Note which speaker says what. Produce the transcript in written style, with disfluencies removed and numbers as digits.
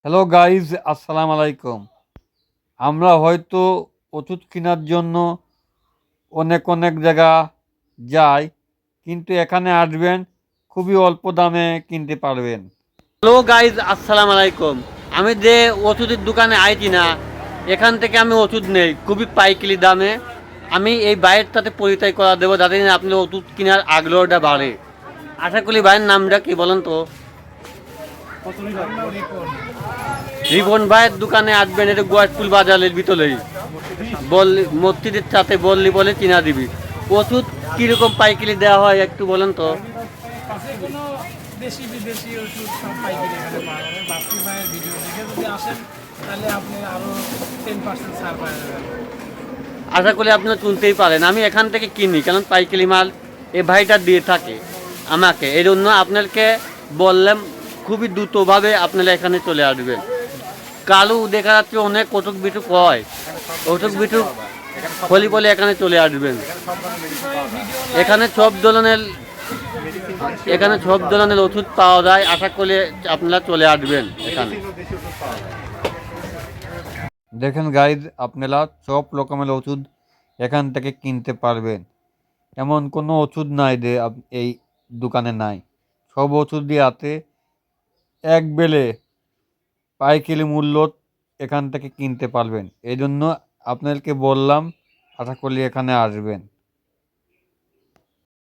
Speaker 1: Hello guys, আসসালামু আলাইকুম। আমরা হয়তো ওষুধ কেনার জন্য অনেক অনেক জায়গা যাই, কিন্তু এখানে আসবেন খুবই অল্প দামে কিনতে পারবেন।
Speaker 2: হ্যালো গাইজ, আসসালামু আলাইকুম। আমি যে ওষুধের দোকানে আইছি না, এখান থেকে আমি ওষুধ নেই খুবই পাইকারি দামে। আমি এই বাইরের সাথে পরিচয় করা দেবো যাতে আপনি ওষুধ কেনার আগ্রহটা বাড়ে। আশা করি ভাইয়ের নামটা কি বলেন তো? রিপন ভাইয়ের দোকানে আসবেন, এটা গোয়াসপুল বাজারের ভিতরেই। বললি মসজিদের সাথে বললি বলে চিনা দিবি। ওষুধ কীরকম পাইকারি দেওয়া হয় একটু বলেন তো?
Speaker 3: কোনো দেশি বিদেশি ওষুধ সব পাইকারি এখানে পাওয়া যাবে। বাপ্পি ভাইয়ের ভিডিও দেখে যদি আসেন তাহলে আপনি আরও 10% ছাড় পাওয়া যাবেন।
Speaker 2: আশা করি আপনারা তুলতেই পারেন। আমি এখান থেকে কিনি, কারণ পাইকারি মাল এ ভাইটা দিয়ে থাকে আমাকে। এই জন্য আপনাকে বললাম খুবই দ্রুতভাবে আপনারা এখানে চলে আসবেন। কালু দেখা যাচ্ছে অনেক কটুক বিটুক হয়, কটুক বিটুক হলি বলে এখানে চলে আসবেন। এখানে সব ধরনের ওষুধ পাওয়া যায়। আশা করি আপনারা চলে আসবেন এখানে।
Speaker 1: দেখেন গাইজ, আপনারা সব রকমের ওষুধ এখান থেকে কিনতে পারবেন। এমন কোনো ওষুধ নাই যে এই দোকানে নাই। সব ওষুধই আছে, এক বেলে পাইকারি মূল্য এখান থেকে কিনতে পারবেন। এই জন্য আপনাদেরকে বললাম, আশা করি এখানে আসবেন।